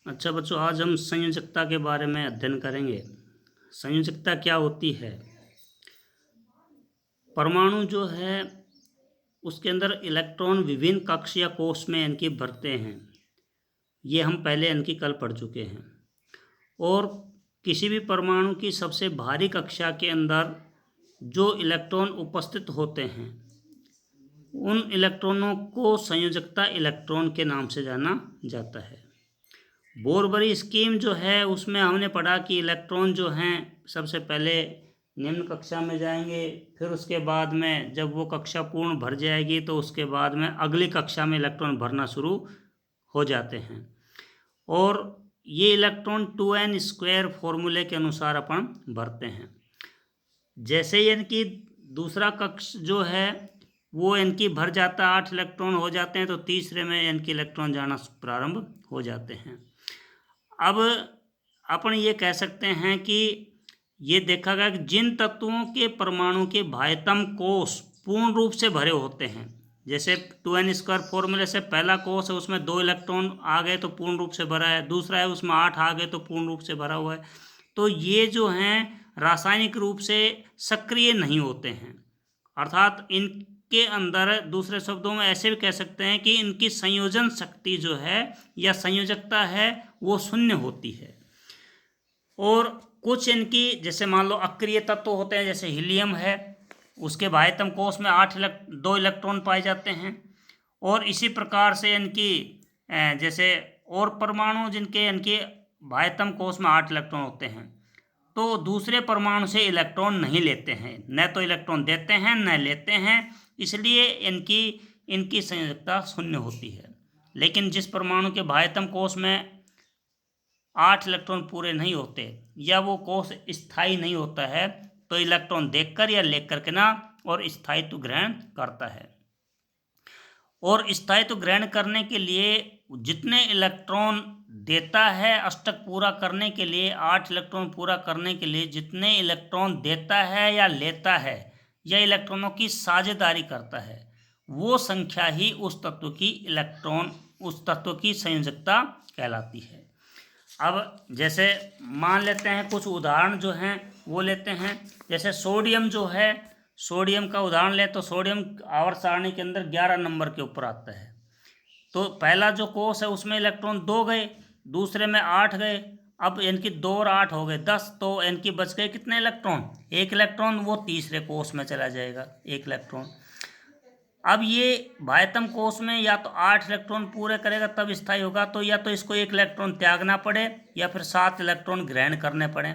अच्छा बच्चों, आज हम संयोजकता के बारे में अध्ययन करेंगे। संयोजकता क्या होती है? परमाणु जो है उसके अंदर इलेक्ट्रॉन विभिन्न कक्ष या कोष में इनकी भरते हैं। ये हम पहले इनकी कल पढ़ चुके हैं। और किसी भी परमाणु की सबसे भारी कक्षा के अंदर जो इलेक्ट्रॉन उपस्थित होते हैं उन इलेक्ट्रॉनों को संयोजकता इलेक्ट्रॉन के नाम से जाना जाता है। बोरबरी स्कीम जो है उसमें हमने पढ़ा कि इलेक्ट्रॉन जो हैं सबसे पहले निम्न कक्षा में जाएंगे, फिर उसके बाद में जब वो कक्षा पूर्ण भर जाएगी तो उसके बाद में अगली कक्षा में इलेक्ट्रॉन भरना शुरू हो जाते हैं। और ये इलेक्ट्रॉन 2n² फॉर्मूले के अनुसार अपन भरते हैं। जैसे ही इनकी दूसरा कक्ष जो है वो इनकी भर जाता है, 8 इलेक्ट्रॉन हो जाते हैं, तो तीसरे में इनके इलेक्ट्रॉन जाना प्रारंभ हो जाते हैं। अब अपन ये कह सकते हैं कि ये देखा गया कि जिन तत्वों के परमाणु के बाह्यतम कोष पूर्ण रूप से भरे होते हैं, जैसे 2n² फॉर्मूले से पहला कोष है उसमें 2 इलेक्ट्रॉन आ गए तो पूर्ण रूप से भरा है, दूसरा है उसमें 8 आ गए तो पूर्ण रूप से भरा हुआ है, तो ये जो हैं रासायनिक रूप से सक्रिय नहीं होते हैं। अर्थात इनके अंदर दूसरे शब्दों में ऐसे भी कह सकते हैं कि इनकी संयोजन शक्ति जो है या संयोजकता है वो शून्य होती है। और कुछ इनकी जैसे मान लो अक्रिय तत्व होते हैं, जैसे हीलियम है, उसके बाह्यतम कोष में 2 इलेक्ट्रॉन पाए जाते हैं। और इसी प्रकार से इनकी जैसे और परमाणु जिनके इनके बाह्यतम कोष में 8 इलेक्ट्रॉन होते हैं, तो दूसरे परमाणु से इलेक्ट्रॉन नहीं लेते हैं, न तो इलेक्ट्रॉन देते हैं न लेते हैं, इसलिए इनकी संयोजकता शून्य होती है। लेकिन जिस परमाणु के बाह्यतम कोष में 8 इलेक्ट्रॉन पूरे नहीं होते या वो कोष स्थायी नहीं होता है, तो इलेक्ट्रॉन देकर या लेकर के ना और स्थायित्व ग्रहण करता है। और स्थायित्व ग्रहण करने के लिए जितने इलेक्ट्रॉन देता है अष्टक पूरा करने के लिए, 8 इलेक्ट्रॉन पूरा करने के लिए जितने इलेक्ट्रॉन देता है या लेता है या इलेक्ट्रॉनों की साझेदारी करता है, वो संख्या ही उस तत्व की संयोजकता कहलाती है। अब जैसे मान लेते हैं कुछ उदाहरण जो हैं वो लेते हैं। जैसे सोडियम जो है, सोडियम का उदाहरण लें तो सोडियम आवर्त सारणी के अंदर 11 नंबर के ऊपर आता है। तो पहला जो कोष है उसमें इलेक्ट्रॉन 2 गए, दूसरे में 8 गए, अब इनकी 2 और 8 हो गए 10, तो इनकी बच गए कितने इलेक्ट्रॉन? 1 इलेक्ट्रॉन, वो तीसरे कोष में चला जाएगा 1 इलेक्ट्रॉन। अब ये बाह्यतम कोष में या तो 8 इलेक्ट्रॉन पूरे करेगा तब स्थायी होगा, तो या तो इसको 1 इलेक्ट्रॉन त्यागना पड़े या फिर 7 इलेक्ट्रॉन ग्रहण करने पड़े।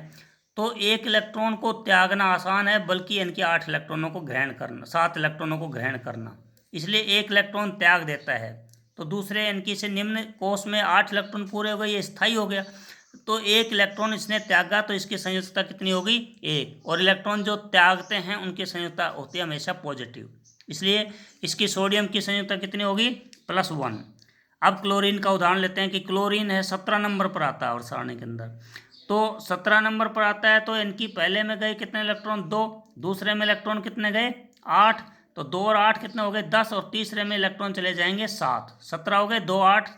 तो 1 इलेक्ट्रॉन को त्यागना आसान है, बल्कि इनके 8 इलेक्ट्रॉनों को ग्रहण करना, 7 इलेक्ट्रॉनों को ग्रहण करना, इसलिए 1 इलेक्ट्रॉन त्याग देता है। तो दूसरे इनकी से निम्न कोष में 8 इलेक्ट्रॉन पूरे हो गए, ये स्थायी हो गया। तो 1 इलेक्ट्रॉन इसने त्यागा तो इसकी संयोजकता कितनी होगी? 1। और इलेक्ट्रॉन जो त्यागते हैं उनकी संयोजकता होती है हमेशा पॉजिटिव, इसलिए इसकी सोडियम की संयोजकता कितनी होगी? +1। अब क्लोरीन का उदाहरण लेते हैं कि क्लोरीन है 17 नंबर पर आता है और सारणी के अंदर। तो 17 नंबर पर आता है, तो इनकी पहले में गए कितने इलेक्ट्रॉन? 2। दूसरे में इलेक्ट्रॉन कितने गए? 8। तो 2 और 8 कितने हो गए? 10। और तीसरे में इलेक्ट्रॉन चले जाएंगे 7। 17 हो गए, 2 8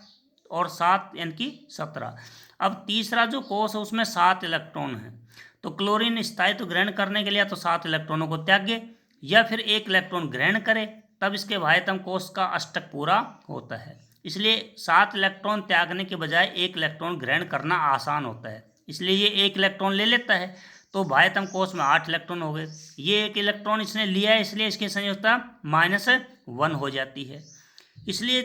और 7 यानी 17। अब तीसरा जो कोष है उसमें 7 इलेक्ट्रॉन है, तो क्लोरीन स्थायित्व ग्रहण करने के लिए तो 7 इलेक्ट्रॉनों को त्यागे या फिर 1 इलेक्ट्रॉन ग्रहण करे, तब इसके बाह्यतम कोष का अष्टक पूरा होता है। इसलिए 7 इलेक्ट्रॉन त्यागने के बजाय 1 इलेक्ट्रॉन ग्रहण करना आसान होता है, इसलिए ये 1 इलेक्ट्रॉन ले लेता है, तो बाह्यतम कोष में 8 इलेक्ट्रॉन हो गए। ये 1 इलेक्ट्रॉन इसने लिया है, इसलिए इसकी संयोजकता -1 हो जाती है। इसलिए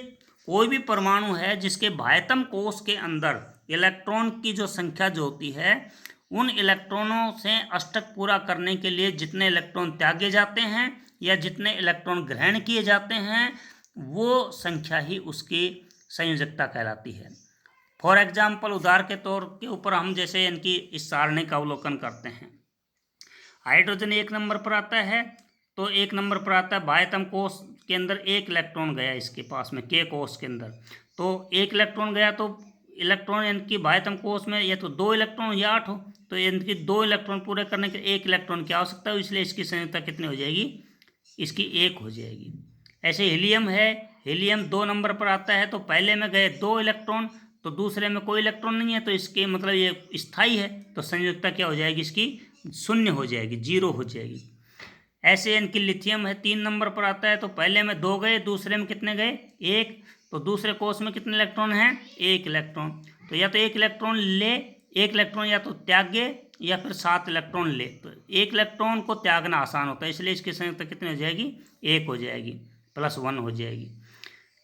कोई भी परमाणु है जिसके बाह्यतम कोष के अंदर इलेक्ट्रॉन की जो संख्या जो होती है, उन इलेक्ट्रॉनों से अष्टक पूरा करने के लिए जितने इलेक्ट्रॉन त्यागे जाते हैं या जितने इलेक्ट्रॉन ग्रहण किए जाते हैं, वो संख्या ही उसकी संयोजकता कहलाती है। फॉर एग्जाम्पल, उदाहरण के तौर के ऊपर हम जैसे इनकी इस सारणी का अवलोकन करते हैं। हाइड्रोजन 1 नंबर पर आता है, तो 1 नंबर पर आता है बाह्यतम कोष के अंदर 1 इलेक्ट्रॉन गया इसके पास में K कोष के अंदर, तो 1 इलेक्ट्रॉन गया, तो इलेक्ट्रॉन इनकी बाह्यतम कोष में या तो 2 इलेक्ट्रॉन या 8 हो, तो इनकी 2 इलेक्ट्रॉन पूरे करने के 1 इलेक्ट्रॉन की आवश्यकता है, इसलिए इसकी संयोजकता कितनी हो जाएगी? इसकी 1 हो जाएगी। ऐसे हीलियम है, हीलियम 2 नंबर पर आता है, तो पहले में गए 2 इलेक्ट्रॉन, तो दूसरे में कोई इलेक्ट्रॉन नहीं है, तो इसके मतलब ये स्थायी है, तो संयोजकता क्या हो जाएगी इसकी, शून्य हो जाएगी, 0 हो जाएगी। ऐसे इनकी लिथियम है 3 नंबर पर आता है, तो पहले में 2 गए, दूसरे में कितने गए, 1, तो दूसरे कोष में कितने इलेक्ट्रॉन हैं, 1 इलेक्ट्रॉन। तो या तो 1 इलेक्ट्रॉन ले, 1 इलेक्ट्रॉन या तो त्यागे या फिर 7 इलेक्ट्रॉन ले। तो 1 इलेक्ट्रॉन को त्यागना आसान होता है, इसलिए इसकी संयोजकता कितनी हो जाएगी, 1 हो जाएगी, +1 हो जाएगी।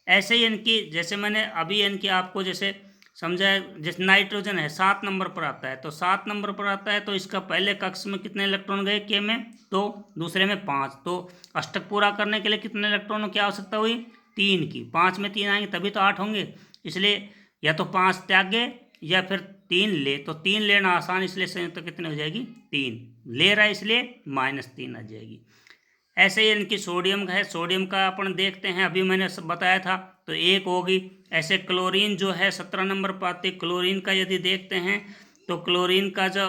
ऐसे ही इनकी, जैसे मैंने अभी इनकी आपको जैसे समझाया, जैसे नाइट्रोजन है 7 नंबर पर आता है, तो 7 नंबर पर आता है, तो इसका पहले कक्ष में कितने इलेक्ट्रॉन गए, के में 2, दूसरे में 5, तो अष्टक पूरा करने के लिए कितने इलेक्ट्रॉनों की आवश्यकता हुई, 3 की। 5 में 3 आएंगे तभी तो 8 होंगे, इसलिए या तो 5 त्यागे या फिर 3 ले, तो 3 लेना आसान, इसलिए संयुक्त कितनी हो जाएगी, 3 ले रहा है, इसलिए -3 आ जाएगी। ऐसे ही इनकी सोडियम है, सोडियम का अपन देखते हैं, अभी मैंने सब बताया था, तो 1 होगी। ऐसे क्लोरीन जो है 17 नंबर पर आती है, क्लोरीन का यदि देखते हैं तो क्लोरीन का जो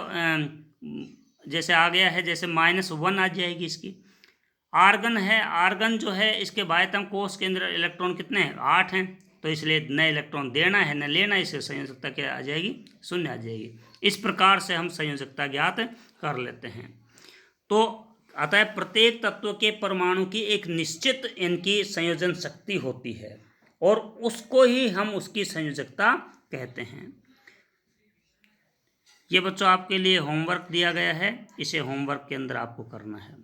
जैसे आ गया है, जैसे -1 आ जाएगी इसकी। आर्गन है, आर्गन जो है इसके बाह्यतम कोष के अंदर इलेक्ट्रॉन कितने हैं, 8 हैं, तो इसलिए न इलेक्ट्रॉन देना है न लेना, इससे संयोजकता क्या आ जाएगी, 0 आ जाएगी। इस प्रकार से हम संयोजकता ज्ञात कर लेते हैं। तो अतः प्रत्येक तत्व के परमाणु की एक निश्चित इनकी संयोजन शक्ति होती है, और उसको ही हम उसकी संयोजकता कहते हैं। ये बच्चों आपके लिए होमवर्क दिया गया है, इसे होमवर्क के अंदर आपको करना है।